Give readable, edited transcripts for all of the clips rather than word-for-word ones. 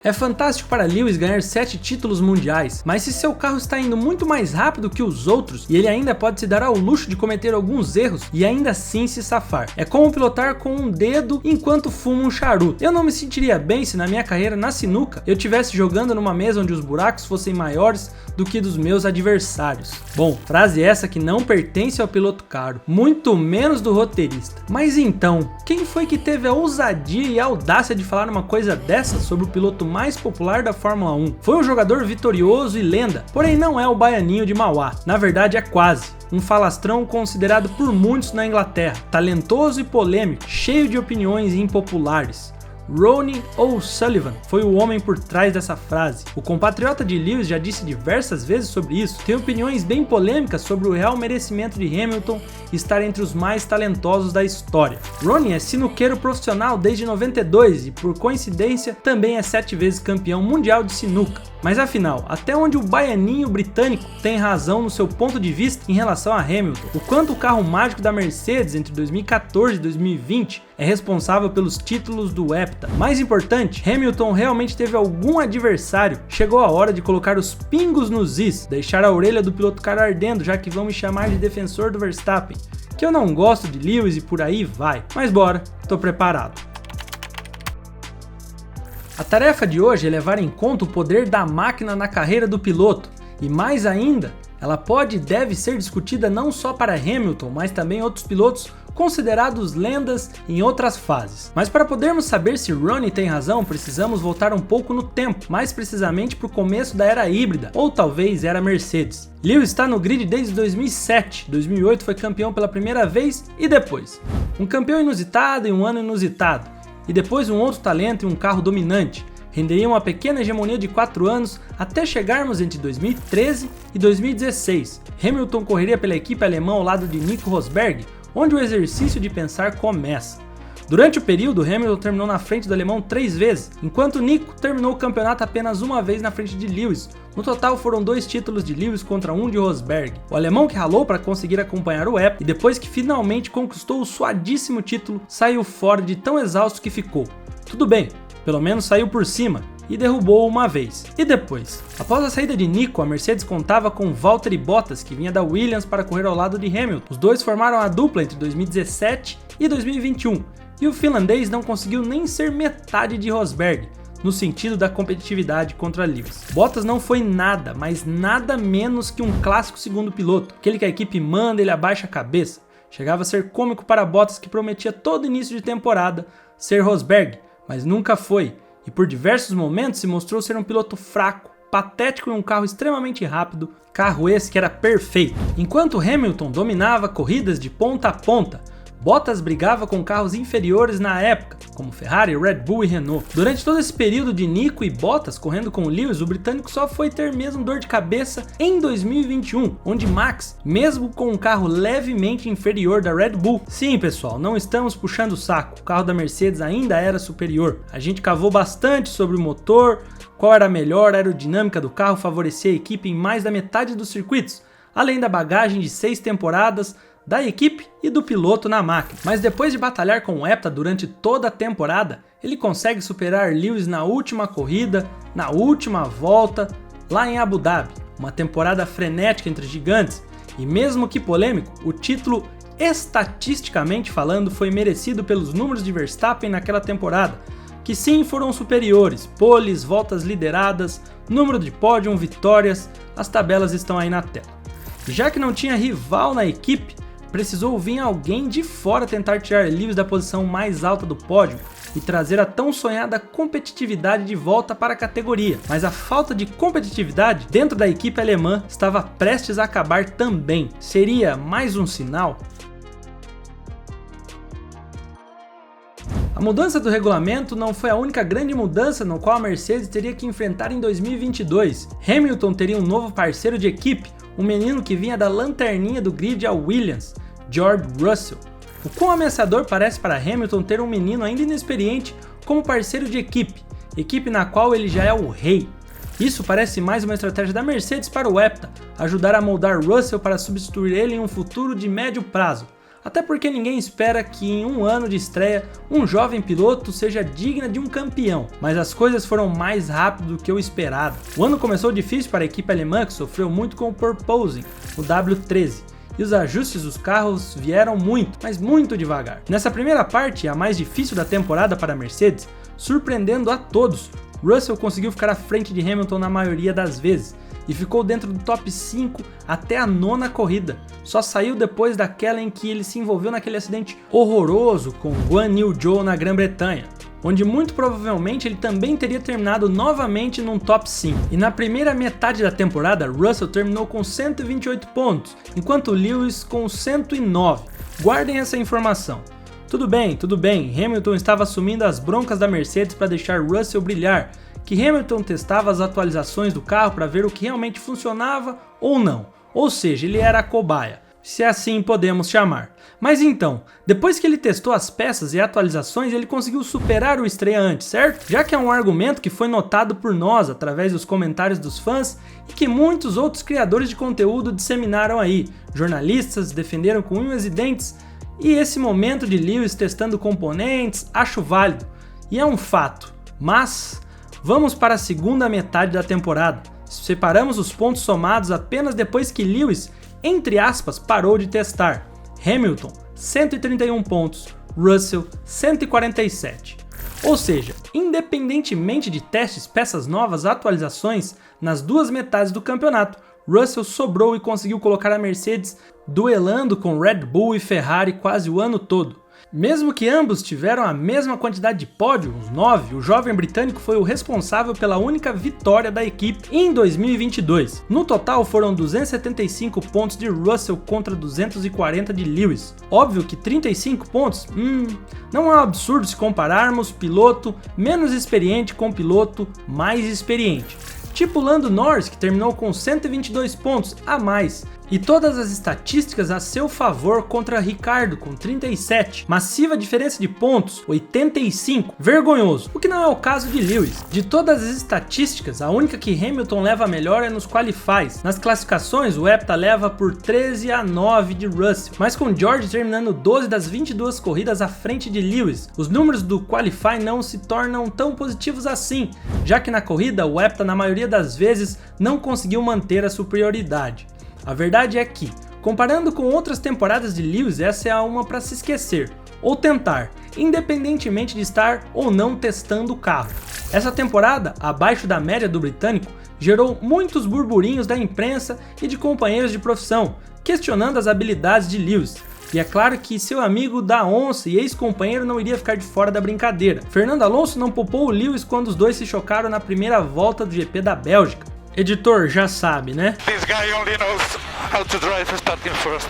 É fantástico para Lewis ganhar 7 títulos mundiais, mas se seu carro está indo muito mais rápido que os outros e ele ainda pode se dar ao luxo de cometer alguns erros e ainda assim se safar. É como pilotar com um dedo enquanto fuma um charuto. Eu não me sentiria bem se na minha carreira na sinuca eu estivesse jogando numa mesa onde os buracos fossem maiores do que dos meus adversários. Bom, frase essa que não pertence ao piloto caro, muito menos do roteirista. Mas então, quem foi que teve a ousadia e a audácia de falar uma coisa dessa sobre o piloto mais popular da Fórmula 1? Foi um jogador vitorioso e lenda, porém não é o Baianinho de Mauá. Na verdade é quase. Um falastrão considerado por muitos na Inglaterra, talentoso e polêmico, cheio de opiniões impopulares. Ronnie O'Sullivan foi o homem por trás dessa frase. O compatriota de Lewis já disse diversas vezes sobre isso, tem opiniões bem polêmicas sobre o real merecimento de Hamilton estar entre os mais talentosos da história. Ronnie é sinuqueiro profissional desde 92 e, por coincidência, também é 7 vezes campeão mundial de sinuca. Mas afinal, até onde o baianinho britânico tem razão no seu ponto de vista em relação a Hamilton? O quanto o carro mágico da Mercedes entre 2014 e 2020 é responsável pelos títulos do hepta? Mais importante, Hamilton realmente teve algum adversário? Chegou a hora de colocar os pingos nos is, deixar a orelha do piloto caro ardendo, já que vão me chamar de defensor do Verstappen, que eu não gosto de Lewis e por aí vai. Mas bora, tô preparado. A tarefa de hoje é levar em conta o poder da máquina na carreira do piloto, e mais ainda, ela pode e deve ser discutida não só para Hamilton, mas também outros pilotos considerados lendas em outras fases. Mas para podermos saber se Ronnie tem razão, precisamos voltar um pouco no tempo, mais precisamente para o começo da era híbrida, ou talvez era Mercedes. Lewis está no grid desde 2007, 2008 foi campeão pela primeira vez e depois. Um campeão inusitado em um ano inusitado. E depois um outro talento e um carro dominante. Renderia uma pequena hegemonia de 4 anos até chegarmos entre 2013 e 2016. Hamilton correria pela equipe alemã ao lado de Nico Rosberg, onde o exercício de pensar começa. Durante o período, Hamilton terminou na frente do alemão 3 vezes, enquanto Nico terminou o campeonato apenas uma vez na frente de Lewis. No total foram 2 títulos de Lewis contra 1 de Rosberg. O alemão que ralou para conseguir acompanhar o hepta e depois que finalmente conquistou o suadíssimo título, saiu fora de tão exausto que ficou. Tudo bem, pelo menos saiu por cima e derrubou uma vez. E depois? Após a saída de Nico, a Mercedes contava com Valtteri Bottas, que vinha da Williams para correr ao lado de Hamilton. Os dois formaram a dupla entre 2017 e 2021, e o finlandês não conseguiu nem ser metade de Rosberg, no sentido da competitividade contra Lewis. Bottas não foi nada, mas nada menos que um clássico segundo piloto, aquele que a equipe manda e ele abaixa a cabeça. Chegava a ser cômico para Bottas, que prometia todo início de temporada ser Rosberg, mas nunca foi, e por diversos momentos se mostrou ser um piloto fraco, patético em um carro extremamente rápido, carro esse que era perfeito. Enquanto Hamilton dominava corridas de ponta a ponta, Bottas brigava com carros inferiores na época, como Ferrari, Red Bull e Renault. Durante todo esse período de Nico e Bottas correndo com Lewis, o britânico só foi ter mesmo dor de cabeça em 2021, onde Max, mesmo com um carro levemente inferior da Red Bull. Sim, pessoal, não estamos puxando o saco, o carro da Mercedes ainda era superior. A gente cavou bastante sobre o motor, qual era a melhor aerodinâmica do carro, favorecia a equipe em mais da metade dos circuitos, além da bagagem de 6 temporadas, da equipe e do piloto na máquina. Mas depois de batalhar com o hepta durante toda a temporada, ele consegue superar Lewis na última corrida, na última volta, lá em Abu Dhabi. Uma temporada frenética entre gigantes, e mesmo que polêmico, o título, estatisticamente falando, foi merecido pelos números de Verstappen naquela temporada, que sim foram superiores: poles, voltas lideradas, número de pódio, vitórias, as tabelas estão aí na tela. E já que não tinha rival na equipe, precisou vir alguém de fora tentar tirar Lewis da posição mais alta do pódio e trazer a tão sonhada competitividade de volta para a categoria. Mas a falta de competitividade dentro da equipe alemã estava prestes a acabar também. Seria mais um sinal? A mudança do regulamento não foi a única grande mudança no qual a Mercedes teria que enfrentar em 2022. Hamilton teria um novo parceiro de equipe, um menino que vinha da lanterninha do grid ao Williams, George Russell. O quão ameaçador parece para Hamilton ter um menino ainda inexperiente como parceiro de equipe na qual ele já é o rei. Isso parece mais uma estratégia da Mercedes para o hepta, ajudar a moldar Russell para substituir ele em um futuro de médio prazo, até porque ninguém espera que em um ano de estreia um jovem piloto seja digna de um campeão, mas as coisas foram mais rápido do que o esperado. O ano começou difícil para a equipe alemã, que sofreu muito com o porpoising, o W13, e os ajustes dos carros vieram muito, mas muito devagar. Nessa primeira parte, a mais difícil da temporada para a Mercedes, surpreendendo a todos, Russell conseguiu ficar à frente de Hamilton na maioria das vezes, e ficou dentro do top 5 até a 9ª corrida. Só saiu depois daquela em que ele se envolveu naquele acidente horroroso com Guan Yu Zhou na Grã-Bretanha, onde muito provavelmente ele também teria terminado novamente num top 5. E na primeira metade da temporada, Russell terminou com 128 pontos, enquanto Lewis com 109. Guardem essa informação. Tudo bem, Hamilton estava assumindo as broncas da Mercedes para deixar Russell brilhar, que Hamilton testava as atualizações do carro para ver o que realmente funcionava ou não, ou seja, ele era a cobaia, se assim podemos chamar. Mas então, depois que ele testou as peças e atualizações, ele conseguiu superar o estreante, certo? Já que é um argumento que foi notado por nós através dos comentários dos fãs e que muitos outros criadores de conteúdo disseminaram aí, jornalistas defenderam com unhas e dentes, e esse momento de Lewis testando componentes acho válido, e é um fato, mas vamos para a segunda metade da temporada. Separamos os pontos somados apenas depois que Lewis, entre aspas, parou de testar. Hamilton, 131 pontos, Russell, 147. Ou seja, independentemente de testes, peças novas, atualizações, nas duas metades do campeonato, Russell sobrou e conseguiu colocar a Mercedes duelando com Red Bull e Ferrari quase o ano todo. Mesmo que ambos tiveram a mesma quantidade de pódio, uns 9, o jovem britânico foi o responsável pela única vitória da equipe em 2022. No total foram 275 pontos de Russell contra 240 de Lewis. Óbvio que 35 pontos, não é um absurdo se compararmos piloto menos experiente com piloto mais experiente. Tipo Lando Norris, que terminou com 122 pontos a mais, e todas as estatísticas a seu favor contra Ricciardo com 37, massiva diferença de pontos, 85, vergonhoso, o que não é o caso de Lewis. De todas as estatísticas, a única que Hamilton leva melhor é nos qualifies. Nas classificações, o hepta leva por 13-9 de Russell, mas com George terminando 12 das 22 corridas à frente de Lewis, os números do qualify não se tornam tão positivos assim, já que na corrida o hepta na maioria das vezes não conseguiu manter a superioridade. A verdade é que, comparando com outras temporadas de Lewis, essa é uma para se esquecer, ou tentar, independentemente de estar ou não testando o carro. Essa temporada, abaixo da média do britânico, gerou muitos burburinhos da imprensa e de companheiros de profissão, questionando as habilidades de Lewis. E é claro que seu amigo da onça e ex-companheiro não iria ficar de fora da brincadeira. Fernando Alonso não poupou o Lewis quando os dois se chocaram na primeira volta do GP da Bélgica. Editor, já sabe, né? This guy only knows how to drive starting first.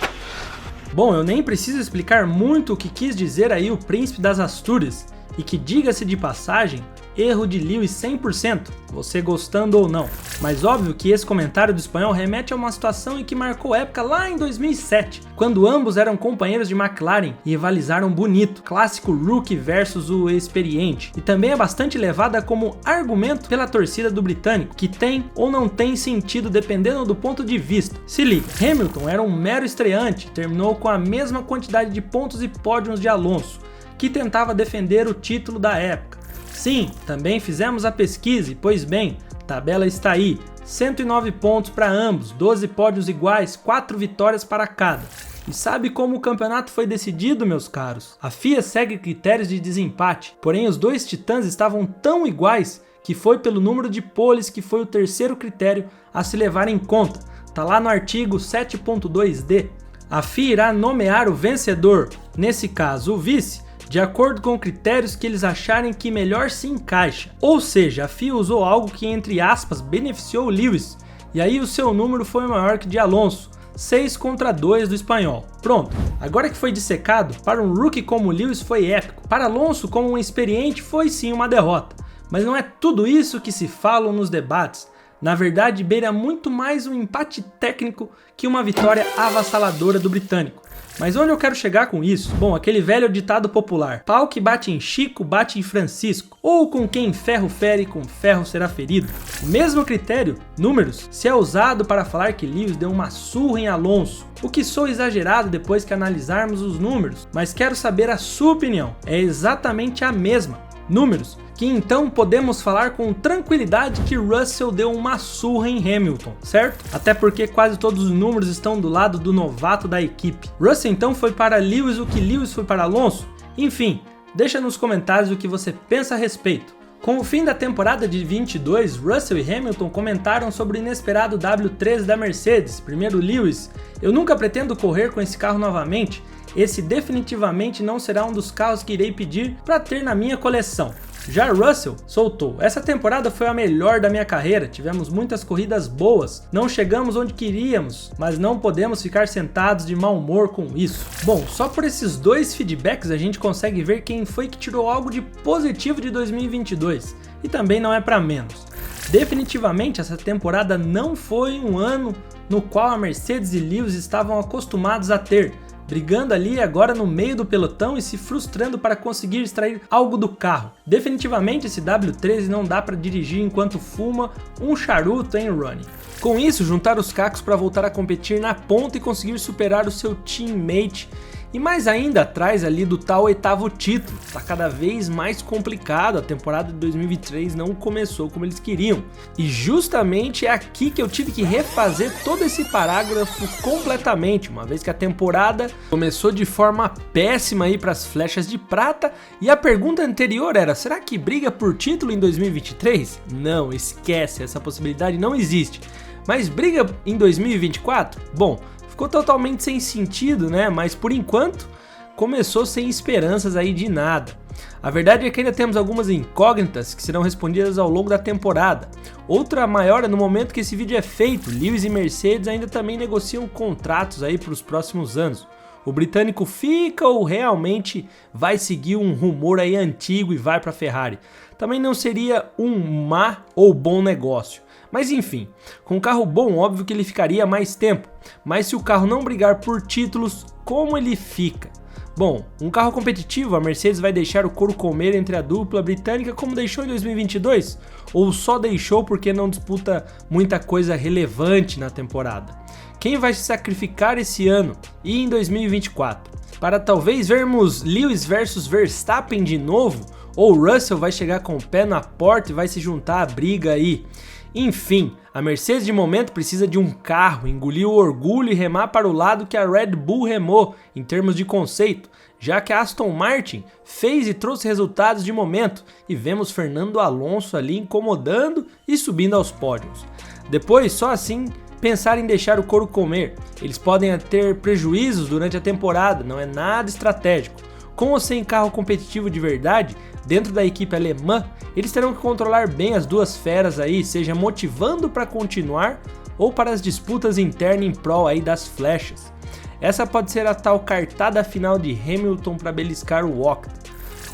Bom, eu nem preciso explicar muito o que quis dizer aí o príncipe das Astúrias, e que, diga-se de passagem, erro de Lewis 100%, você gostando ou não. Mas óbvio que esse comentário do espanhol remete a uma situação em que marcou época lá em 2007, quando ambos eram companheiros de McLaren e rivalizaram bonito, clássico rookie versus o experiente, e também é bastante levada como argumento pela torcida do britânico, que tem ou não tem sentido dependendo do ponto de vista. Se liga, Hamilton era um mero estreante, terminou com a mesma quantidade de pontos e pódios de Alonso, que tentava defender o título da época. Sim, também fizemos a pesquisa e, pois bem, a tabela está aí, 109 pontos para ambos, 12 pódios iguais, 4 vitórias para cada. E sabe como o campeonato foi decidido, meus caros? A FIA segue critérios de desempate, porém os dois titãs estavam tão iguais que foi pelo número de poles que foi o terceiro critério a se levar em conta. Tá lá no artigo 7.2d. A FIA irá nomear o vencedor, nesse caso o vice, de acordo com critérios que eles acharem que melhor se encaixa. Ou seja, a FIA usou algo que, entre aspas, beneficiou o Lewis, e aí o seu número foi maior que de Alonso, 6-2 do espanhol. Pronto, agora que foi dissecado, para um rookie como o Lewis foi épico, para Alonso como um experiente foi sim uma derrota, mas não é tudo isso que se falam nos debates. Na verdade, beira muito mais um empate técnico que uma vitória avassaladora do britânico. Mas onde eu quero chegar com isso? Bom, aquele velho ditado popular: pau que bate em Chico, bate em Francisco. Ou com quem ferro fere, com ferro será ferido. O mesmo critério, números, se é usado para falar que Lewis deu uma surra em Alonso. O que sou exagerado depois que analisarmos os números, mas quero saber a sua opinião. É exatamente a mesma. Números, que então podemos falar com tranquilidade que Russell deu uma surra em Hamilton, certo? Até porque quase todos os números estão do lado do novato da equipe. Russell então foi para Lewis o que Lewis foi para Alonso? Enfim, deixa nos comentários o que você pensa a respeito. Com o fim da temporada de 22, Russell e Hamilton comentaram sobre o inesperado W13 da Mercedes. Primeiro Lewis: eu nunca pretendo correr com esse carro novamente, esse definitivamente não será um dos carros que irei pedir para ter na minha coleção. Já Russell soltou: essa temporada foi a melhor da minha carreira, tivemos muitas corridas boas, não chegamos onde queríamos, mas não podemos ficar sentados de mau humor com isso. Bom, só por esses dois feedbacks a gente consegue ver quem foi que tirou algo de positivo de 2022, e também não é para menos. Definitivamente essa temporada não foi um ano no qual a Mercedes e Lewis estavam acostumados a ter, brigando ali agora no meio do pelotão e se frustrando para conseguir extrair algo do carro. Definitivamente esse W13 não dá para dirigir enquanto fuma um charuto em Ronnie. Com isso, juntar os cacos para voltar a competir na ponta e conseguir superar o seu teammate. E mais ainda atrás ali do tal oitavo título. Tá cada vez mais complicado, a temporada de 2023 não começou como eles queriam. E justamente é aqui que eu tive que refazer todo esse parágrafo completamente, uma vez que a temporada começou de forma péssima aí para as flechas de prata, e a pergunta anterior era: será que briga por título em 2023? Não, esquece, essa possibilidade não existe. Mas briga em 2024? Bom, ficou totalmente sem sentido, né? Mas por enquanto começou sem esperanças aí de nada. A verdade é que ainda temos algumas incógnitas que serão respondidas ao longo da temporada. Outra maior é no momento que esse vídeo é feito, Lewis e Mercedes ainda também negociam contratos aí para os próximos anos. O britânico fica ou realmente vai seguir um rumor aí antigo e vai para a Ferrari? Também não seria um má ou bom negócio. Mas enfim, com um carro bom, óbvio que ele ficaria mais tempo, mas se o carro não brigar por títulos, como ele fica? Bom, um carro competitivo, a Mercedes vai deixar o couro comer entre a dupla britânica como deixou em 2022? Ou só deixou porque não disputa muita coisa relevante na temporada? Quem vai se sacrificar esse ano e em 2024? Para talvez vermos Lewis versus Verstappen de novo? Ou Russell vai chegar com o pé na porta e vai se juntar à briga aí? Enfim, a Mercedes de momento precisa de um carro, engolir o orgulho e remar para o lado que a Red Bull remou em termos de conceito, já que a Aston Martin fez e trouxe resultados de momento e vemos Fernando Alonso ali incomodando e subindo aos pódios. Depois, só assim, pensar em deixar o couro comer. Eles podem ter prejuízos durante a temporada, não é nada estratégico. Com ou sem carro competitivo de verdade, dentro da equipe alemã, eles terão que controlar bem as duas feras aí, seja motivando para continuar ou para as disputas internas em prol aí das flechas. Essa pode ser a tal cartada final de Hamilton para beliscar o octa.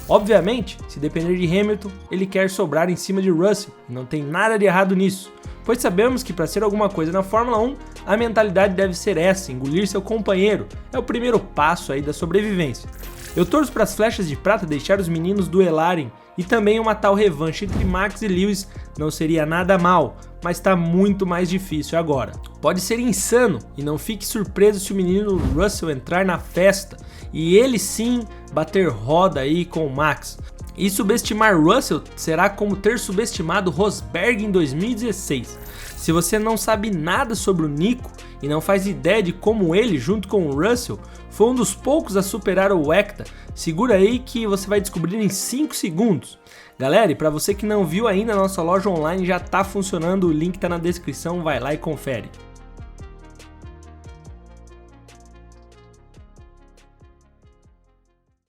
Obviamente, se depender de Hamilton, ele quer sobrar em cima de Russell, e não tem nada de errado nisso, pois sabemos que para ser alguma coisa na Fórmula 1, a mentalidade deve ser essa: engolir seu companheiro, é o primeiro passo aí da sobrevivência. Eu torço para as flechas de prata deixar os meninos duelarem, e também uma tal revanche entre Max e Lewis não seria nada mal, mas está muito mais difícil agora. Pode ser insano, e não fique surpreso se o menino Russell entrar na festa e ele sim bater roda aí com o Max. E subestimar Russell será como ter subestimado Rosberg em 2016. Se você não sabe nada sobre o Nico e não faz ideia de como ele, junto com o Russell, foi um dos poucos a superar o Hector, segura aí que você vai descobrir em 5 segundos. Galera, e para você que não viu ainda, a nossa loja online já está funcionando, o link está na descrição, vai lá e confere.